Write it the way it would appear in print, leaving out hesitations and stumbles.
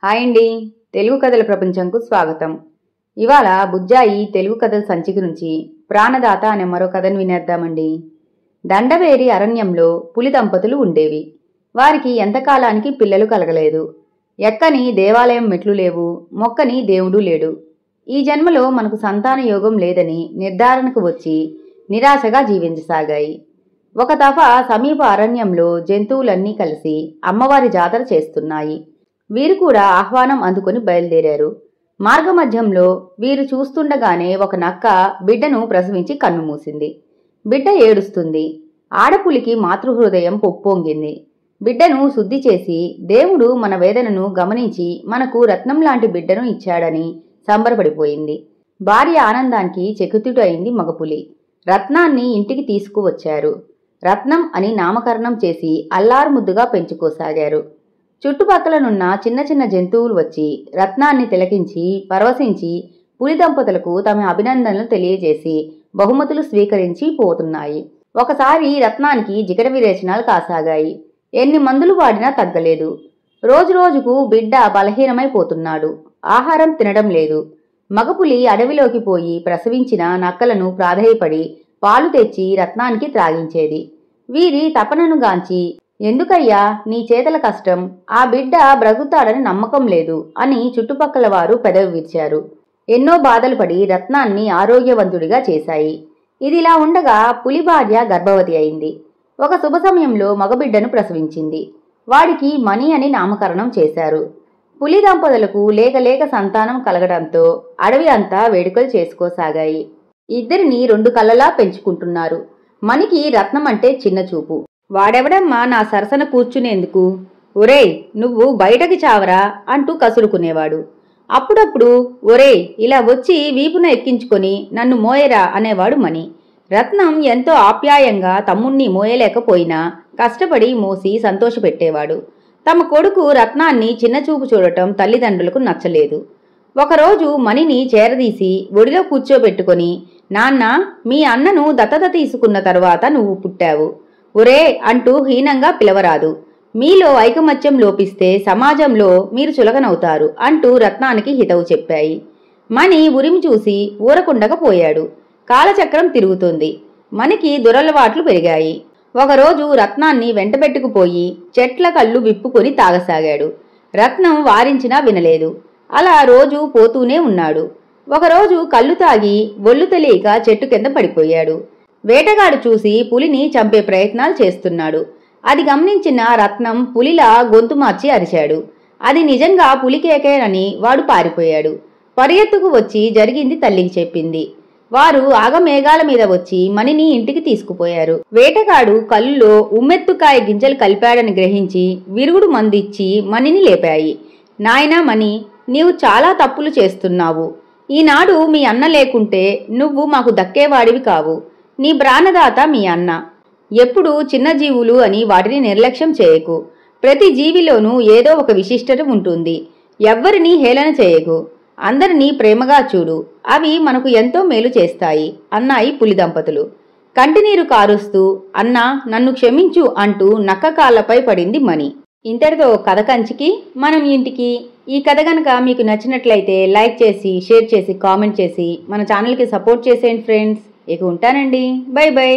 Hi అండి. తెలుగు కథల ప్రపంచంకు స్వాగతం. ఇవాళ బుజ్జాయి తెలుగు కథల సంచిక నుంచి ప్రాణదాత అనే మరో కథను వినేద్దామండి. దండవేరి అరణ్యంలో పులి దంపతులు ఉండేవి. వారికి ఎంతకాలానికి పిల్లలు కలగలేదు. ఎక్కని దేవాలయం మెట్లు లేవు, మొక్కని దేవుడు లేడు. ఈ జన్మలో మనకు సంతాన యోగం లేదని నిర్ధారణకు వచ్చి నిరాశగా జీవించసాగాయి. ఒక దఫా సమీప అరణ్యంలో జంతువులన్నీ కలిసి అమ్మవారి జాతర చేస్తున్నాయి. వీరు కూడా ఆహ్వానం అందుకుని బయలుదేరారు. మార్గమధ్యంలో వీరు చూస్తుండగానే ఒక నక్క బిడ్డను ప్రసవించి కన్నుమూసింది. బిడ్డ ఏడుస్తుంది. ఆడపులికి మాతృహృదయం పొప్పొంగింది. బిడ్డను శుద్ధి చేసి దేవుడు మన వేదనను గమనించి మనకు రత్నం లాంటి బిడ్డను ఇచ్చాడని సంబరపడిపోయింది. భార్య ఆనందానికి చెకుతుడు అయింది మగపులి. రత్నాన్ని ఇంటికి తీసుకువచ్చారు. రత్నం అని నామకరణం చేసి అల్లారుముద్దుగా పెంచుకోసాగారు. చుట్టుపక్కలనున్న చిన్న చిన్న జంతువులు వచ్చి రత్నాన్ని తిలకించి పరవశించి పులి దంపతులకు తమ అభినందనలు తెలియజేసి బహుమతులు స్వీకరించి పోతున్నాయి. ఒకసారి రత్నానికి జిగట విరేచనాలు కాసాగాయి. ఎన్ని మందులు వాడినా తగ్గలేదు. రోజురోజుకు బిడ్డ బలహీనమైపోతున్నాడు. ఆహారం తినడం లేదు. మగపులి అడవిలోకి పోయి ప్రసవించిన నక్కలను ప్రాధేయపడి పాలు తెచ్చి రత్నానికి త్రాగించేది. వీరి తపనను గాంచి, ఎందుకయ్యా నీ చేతల కష్టం, ఆ బిడ్డ బ్రతుకుతాడని నమ్మకం లేదు అని చుట్టుపక్కల వారు పెదవి విరిచారు. ఎన్నో బాధలు పడి రత్నాన్ని ఆరోగ్యవంతుడిగా చేశాయి. ఇదిలా ఉండగా పులి భార్య గర్భవతి అయింది. ఒక శుభ సమయంలో మగబిడ్డను ప్రసవించింది. వాడికి మణి అని నామకరణం చేశారు. పులి దంపతులకు లేక సంతానం కలగడంతో అడవి అంతా వేడుకలు చేసుకోసాగాయి. ఇద్దరిని 2 కళ్ళలా పెంచుకుంటున్నారు. మణికి రత్నం అంటే చిన్న చూపు. వాడెవడమ్మా నా సరసన కూర్చునేందుకు, ఒరేయ్ నువ్వు బయటకి చావరా అంటూ కసురుకునేవాడు. అప్పుడప్పుడు ఒరేయ్ ఇలా వచ్చి వీపున ఎక్కించుకొని నన్ను మోయరా అనేవాడు మణి. రత్నం ఎంతో ఆప్యాయంగా తమ్ముణ్ణి మోయలేకపోయినా కష్టపడి మోసి సంతోషపెట్టేవాడు. తమ కొడుకు రత్నాన్ని చిన్నచూపు చూడటం తల్లిదండ్రులకు నచ్చలేదు. ఒకరోజు మణిని చేరదీసి ఒడిలో కూర్చోబెట్టుకొని, నాన్న మీ అన్నను దత్తత తీసుకున్న తరువాత నువ్వు పుట్టావు. ఒరే అంటూ హీనంగా పిలవరాదు. మీలో ఐకమత్యం లోపిస్తే సమాజంలో మీరు చులకనవుతారు అంటూ రత్నానికి హితవు చెప్పాయి. మణి ఉరిమి చూసి ఊరకుండకపోయాడు. కాలచక్రం తిరుగుతుంది. మణికి దురలవాట్లు పెరిగాయి. ఒకరోజు రత్నాన్ని వెంటబెట్టుకుపోయి చెట్ల కళ్ళు విప్పుకొని తాగసాగాడు. రత్నం వారించినా వినలేదు. అలా రోజు పోతూనే ఉన్నాడు. ఒకరోజు కళ్ళు తాగి ఒళ్ళు తెలియక చెట్టు కింద పడిపోయాడు. వేటగాడు చూసి పులిని చంపే ప్రయత్నాలు చేస్తున్నాడు. అది గమనించిన రత్నం పులిలా గొంతు మార్చి అరిచాడు. అది నిజంగా పులికేకేనని వాడు పారిపోయాడు. పరిగెత్తుకు వచ్చి జరిగింది తల్లికి చెప్పింది. వారు ఆగమేఘాల మీద వచ్చి మణిని ఇంటికి తీసుకుపోయారు. వేటగాడు కళ్ళులో ఉమ్మెత్తుకాయ గింజలు కలిపాడని గ్రహించి విరుగుడు మందిచ్చి మణిని లేపాయి. నాయనా మణి, నీవు చాలా తప్పులు చేస్తున్నావు. ఈనాడు మీ అన్న లేకుంటే నువ్వు మాకు దక్కేవాడివి కావు. నీ ప్రాణదాత మీ అన్న. ఎప్పుడు చిన్న జీవులు అని వాటిని నిర్లక్ష్యం చేయకు. ప్రతి జీవిలోనూ ఏదో ఒక విశిష్టత ఉంటుంది. ఎవ్వరినీ హేళన చేయకు. అందరినీ ప్రేమగా చూడు. అవి మనకు ఎంతో మేలు చేస్తాయి అన్నాయి పులి దంపతులు. కంటినీరు కారుస్తూ, అన్నా నన్ను క్షమించు అంటూ నక్క కాళ్లపై పడింది మణి. ఇంతటితో కథ కంచికి మనం ఇంటికి. ఈ కథ గనక మీకు నచ్చినట్లయితే లైక్ చేసి, షేర్ చేసి, కామెంట్ చేసి మన ఛానల్కి సపోర్ట్ చేసేయండి ఫ్రెండ్స్. ఇక ఉంటానండి. By by.